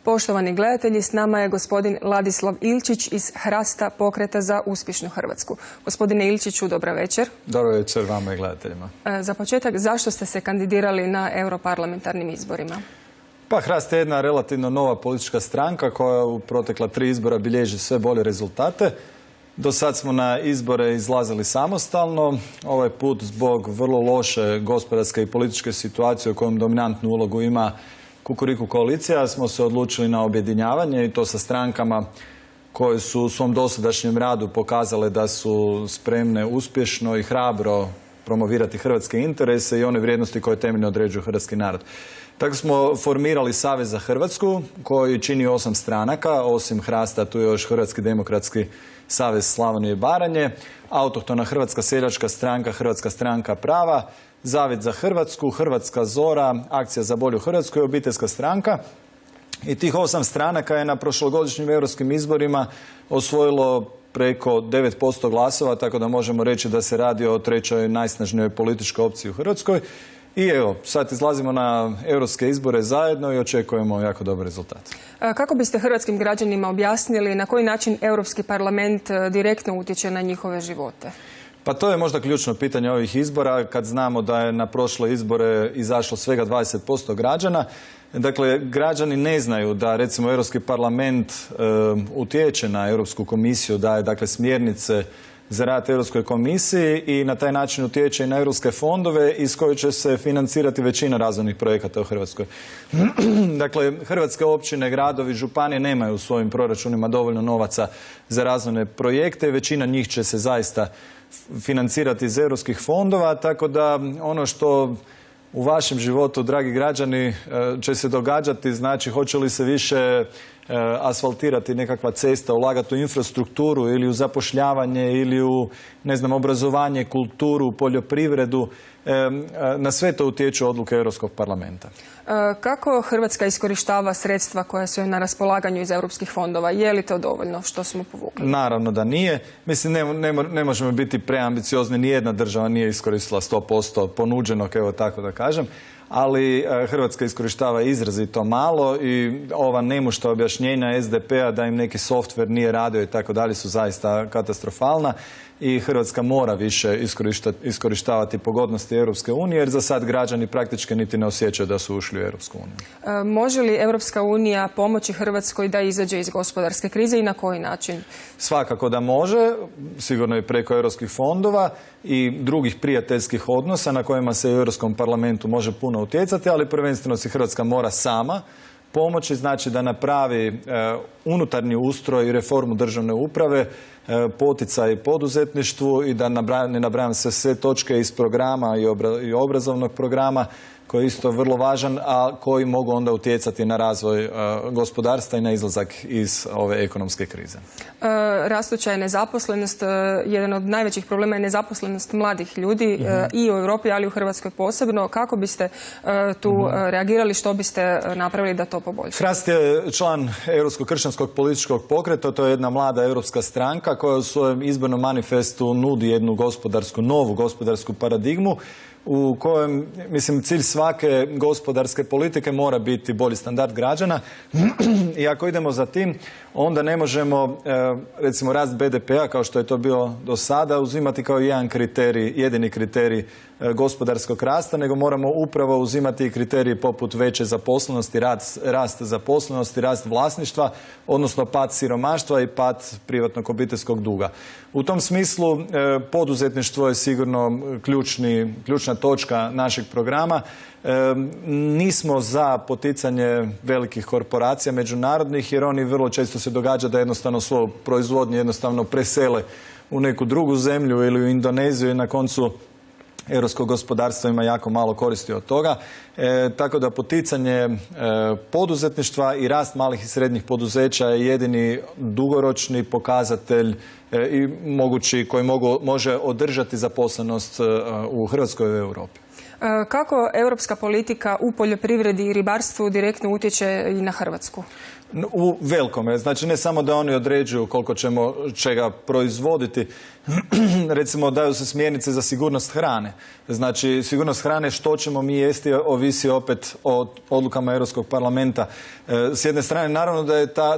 Poštovani gledatelji, s nama je gospodin Ladislav Ilčić iz Hrasta pokreta za uspješnu Hrvatsku. Gospodine Ilčiću, dobra večer. Dobro večer vama i gledateljima. Za početak, zašto ste se kandidirali na europarlamentarnim izborima? Pa Hrast je jedna relativno nova politička stranka koja u protekla 3 izbora bilježi sve bolje rezultate. Do sad smo na izbore izlazili samostalno. Ovaj put zbog vrlo loše gospodarske i političke situacije u kojom dominantnu ulogu ima Kukuriku koalicija smo se odlučili na objedinjavanje i to sa strankama koje su u svom dosadašnjem radu pokazale da su spremne uspješno i hrabro promovirati hrvatske interese i one vrijednosti koje temeljno određuju hrvatski narod. Tako smo formirali Savez za Hrvatsku koji čini 8 stranaka, osim Hrasta tu je još Hrvatski demokratski savez Slavonije i Baranje, autohtona Hrvatska seljačka stranka, Hrvatska stranka prava, Zavjet za Hrvatsku, Hrvatska zora, Akcija za bolju Hrvatsku i Obiteljska stranka. I tih 8 stranaka je na prošlogodišnjim europskim izborima osvojilo preko 9% glasova, tako da možemo reći da se radi o trećoj najsnažnijoj političkoj opciji u Hrvatskoj. I evo, sad izlazimo na europske izbore zajedno i očekujemo jako dobar rezultat. Kako biste hrvatskim građanima objasnili na koji način Europski parlament direktno utječe na njihove živote? Pa to je možda ključno pitanje ovih izbora, kad znamo da je na prošle izbore izašlo svega 20% građana. Dakle, građani ne znaju da recimo Europski parlament utječe na Europsku komisiju, daje dakle smjernice za rad Europskoj komisiji i na taj način utječe i na europske fondove iz koje će se financirati većina razvojnih projekata u Hrvatskoj. Dakle, hrvatske općine, gradovi, županije nemaju u svojim proračunima dovoljno novaca za razvojne projekte. Većina njih će se zaista financirati iz europskih fondova, tako da ono što u vašem životu, dragi građani, će se događati, znači hoće li se više asfaltirati nekakva cesta, ulagati u infrastrukturu ili u zapošljavanje ili u, ne znam, obrazovanje, kulturu, poljoprivredu, na sve to utječu odluke Europskog parlamenta. Kako Hrvatska iskorištava sredstva koja su na raspolaganju iz europskih fondova? Je li to dovoljno što smo povukli? Naravno da nije. Mislim, ne možemo biti preambiciozni. Nijedna država nije iskoristila 100% ponuđenog, evo tako da kažem. Ali Hrvatska iskorištava izrazito malo i ova nemušta objašnjenja SDP-a da im neki softver nije radio i tako dalje su zaista katastrofalna i Hrvatska mora više iskorištavati pogodnosti Europske unije jer za sad građani praktički niti ne osjećaju da su ušli u Europsku uniju. Može li Europska unija pomoći Hrvatskoj da izađe iz gospodarske krize i na koji način? Svakako da može, sigurno i preko europskih fondova i drugih prijateljskih odnosa na kojima se u Europskom parlamentu može puno utjecati, ali prvenstveno si Hrvatska mora sama pomoći, znači da napravi unutarnji ustroj i reformu državne uprave, poticaj poduzetništvu i da ne nabrajam sve točke iz programa i obrazovnog programa koji je isto vrlo važan, a koji mogu onda utjecati na razvoj gospodarstva i na izlazak iz ove ekonomske krize. Rastuća je nezaposlenost. Jedan od najvećih problema je nezaposlenost mladih ljudi i u Europi, ali i u Hrvatskoj posebno. Kako biste tu reagirali, što biste napravili da to poboljša? Hrast je član Europskog kršćanskog političkog pokreta, to je jedna mlada europska stranka koja u svojem izbornom manifestu nudi jednu novu gospodarsku paradigmu u kojem, mislim, cilj svake gospodarske politike mora biti bolji standard građana i ako idemo za tim, onda ne možemo, recimo, rast BDP-a, kao što je to bilo do sada, uzimati kao jedini kriterij gospodarskog rasta, nego moramo upravo uzimati i kriterije poput veće zaposlenosti, rast zaposlenosti, rast vlasništva, odnosno pad siromaštva i pad privatnog obiteljskog duga. U tom smislu poduzetništvo je sigurno ključna točka našeg programa. Nismo za poticanje velikih korporacija međunarodnih jer oni vrlo često se događa da jednostavno svoju proizvodnju jednostavno presele u neku drugu zemlju ili u Indoneziju i na koncu europsko gospodarstvo ima jako malo koristi od toga. Tako da poticanje poduzetništva i rast malih i srednjih poduzeća je jedini dugoročni pokazatelj i mogući koji može održati zaposlenost u Hrvatskoj i u Europi. Kako europska politika u poljoprivredi i ribarstvu direktno utječe i na Hrvatsku? U velikome. Znači ne samo da oni određuju koliko ćemo čega proizvoditi, recimo daju se smjernice za sigurnost hrane. Znači sigurnost hrane, što ćemo mi jesti, ovisi opet o odlukama Europskog parlamenta. S jedne strane naravno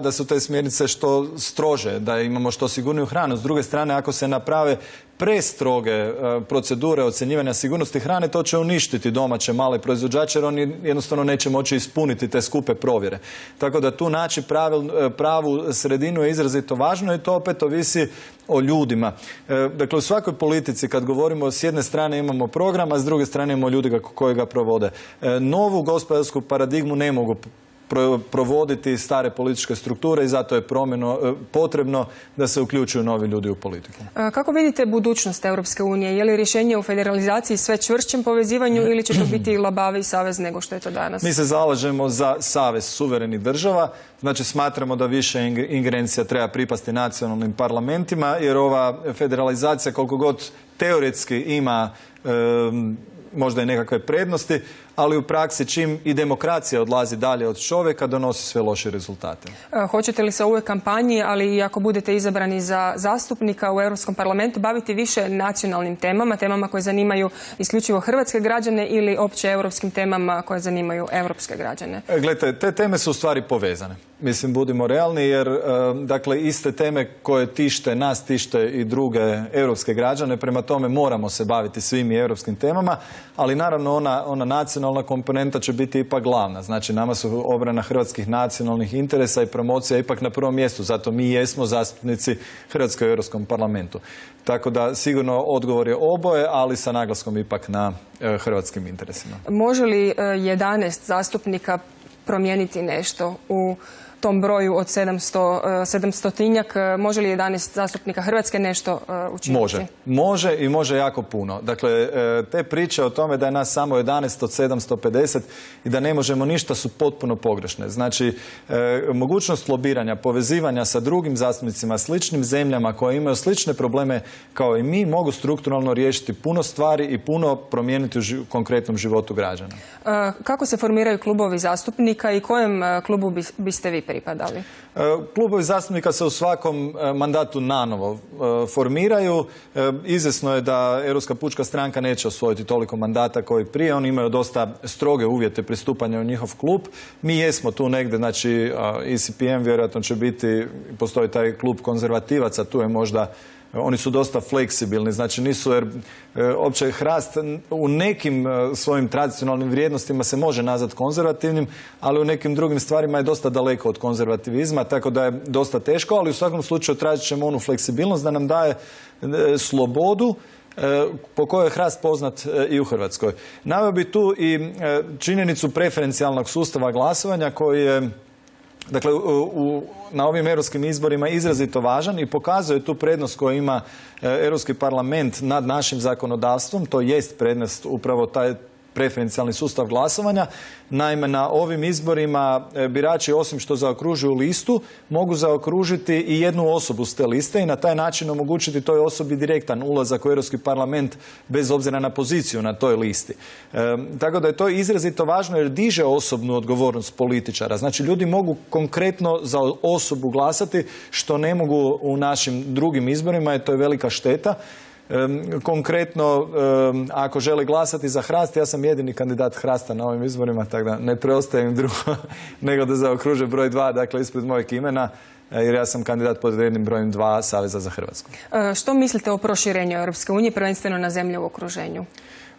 da su te smjernice što strože, da imamo što sigurniju hranu. S druge strane, ako se naprave prestroge procedure ocjenjivanja sigurnosti hrane, to će uništiti domaće male proizvođače jer oni jednostavno neće moći ispuniti te skupe provjere. Tako da tu naći pravu sredinu je izrazito važno i to opet ovisi o ljudima. Dakle, u svakoj politici kad govorimo s jedne strane imamo program, a s druge strane imamo ljudi koji ga provode. Novu gospodarsku paradigmu ne mogu provoditi stare političke strukture i zato je potrebno da se uključuju novi ljudi u politiku. Kako vidite budućnost Europske unije? Je li rješenje u federalizaciji sve čvršćem povezivanju ili će to biti labaviji savez nego što je to danas? Mi se zalažemo za savez suverenih država, znači smatramo da više ingerencija treba pripasti nacionalnim parlamentima jer ova federalizacija koliko god teoretski ima možda i nekakve prednosti, ali u praksi čim i demokracija odlazi dalje od čovjeka, donosi sve loše rezultate. Hoćete li se u ovoj kampanji, ali i ako budete izabrani za zastupnika u Europskom parlamentu, baviti više nacionalnim temama, temama koje zanimaju isključivo hrvatske građane ili opće europskim temama koje zanimaju europske građane? Gledajte, te teme su u stvari povezane. Mislim, budimo realni jer dakle, iste teme koje tište nas, tište i druge europske građane, prema tome moramo se baviti svim i europskim temama, ali naravno ona nacionalna komponenta će biti ipak glavna. Znači, nama su obrana hrvatskih nacionalnih interesa i promocija ipak na prvom mjestu, zato mi jesmo zastupnici Hrvatskoj u Europskom parlamentu. Tako da sigurno odgovor je oboje, ali sa naglaskom ipak na hrvatskim interesima. Može li 11 zastupnika promijeniti nešto u tom broju od 700-tinjak, može li 11 zastupnika Hrvatske nešto učiniti? Može i može jako puno. Dakle, te priče o tome da je nas samo 11 od 750 i da ne možemo ništa su potpuno pogrešne. Znači, mogućnost lobiranja, povezivanja sa drugim zastupnicima, sličnim zemljama koje imaju slične probleme kao i mi, mogu strukturalno riješiti puno stvari i puno promijeniti u konkretnom životu građana. Kako se formiraju klubovi zastupnika i kojem klubu biste vi pripadali? Klubovi zastupnika se u svakom mandatu nanovo formiraju. Izvjesno je da Europska pučka stranka neće osvojiti toliko mandata kao i prije. Oni imaju dosta stroge uvjete pristupanja u njihov klub. Mi jesmo tu negdje, znači ECPM vjerojatno će biti, postoji taj klub konzervativaca, tu je možda, oni su dosta fleksibilni, znači nisu, jer opće Hrast u nekim svojim tradicionalnim vrijednostima se može nazvati konzervativnim, ali u nekim drugim stvarima je dosta daleko od konzervativizma, tako da je dosta teško, ali u svakom slučaju tražit ćemo onu fleksibilnost da nam daje slobodu po kojoj je Hrast poznat i u Hrvatskoj. Naveo bi tu i činjenicu preferencijalnog sustava glasovanja koji je, dakle, na ovim europskim izborima izrazito važan i pokazuje tu prednost koju ima Europski parlament nad našim zakonodavstvom. To jest prednost upravo taj preferencijalni sustav glasovanja. Naime, na ovim izborima birači, osim što zaokružuju listu, mogu zaokružiti i jednu osobu s te liste i na taj način omogućiti toj osobi direktan ulazak u Europski parlament bez obzira na poziciju na toj listi. Tako da je to izrazito važno jer diže osobnu odgovornost političara. Znači, ljudi mogu konkretno za osobu glasati što ne mogu u našim drugim izborima i to je velika šteta. Konkretno, ako žele glasati za Hrast, ja sam jedini kandidat Hrasta na ovim izborima, tako da ne preostaje im drugo nego da zaokruže broj 2, dakle ispred mojeg imena, jer ja sam kandidat pod rednim brojem 2 Saveza za Hrvatsku. Što mislite o proširenju Europske unije, prvenstveno na zemlje u okruženju?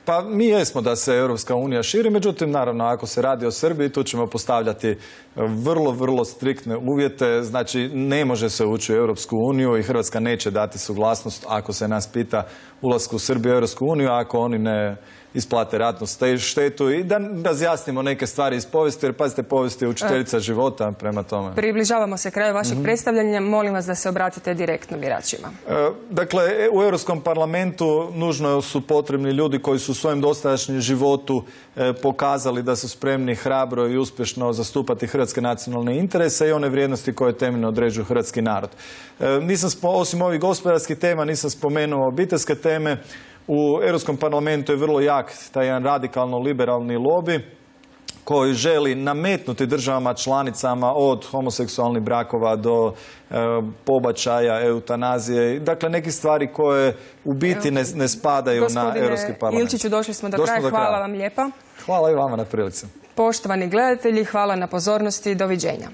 Pa mi jesmo da se Europska unija širi, međutim, naravno, ako se radi o Srbiji, tu ćemo postavljati vrlo, vrlo striktne uvjete. Znači, ne može se ući u Europsku uniju i Hrvatska neće dati suglasnost ako se nas pita ulasku Srbije u Europsku uniju, ako oni ne isplate ratnu štetu i da razjasnimo neke stvari iz povijesti, jer pazite, povijest je učiteljica života, prema tome. Približavamo se kraju vašeg predstavljanja, molim vas da se obratite direktno biračima. Dakle, u Europskom parlamentu nužno su potrebni ljudi koji su u svojem dosadašnjem životu pokazali da su spremni hrabro i uspješno zastupati hrvatske nacionalne interese i one vrijednosti koje temeljno određuju hrvatski narod. Osim ovih gospodarskih tema, nisam spomenuo obiteljske teme. U Europskom parlamentu je vrlo jak taj jedan radikalno liberalni lobby koji želi nametnuti državama članicama od homoseksualnih brakova do pobačaja, eutanazije, dakle neke stvari koje u biti ne spadaju na Europski parlament. Ilčiću, došli smo do kraja. Hvala vam lijepa. Hvala i vama na prilici. Poštovani gledatelji, hvala na pozornosti. Doviđenja.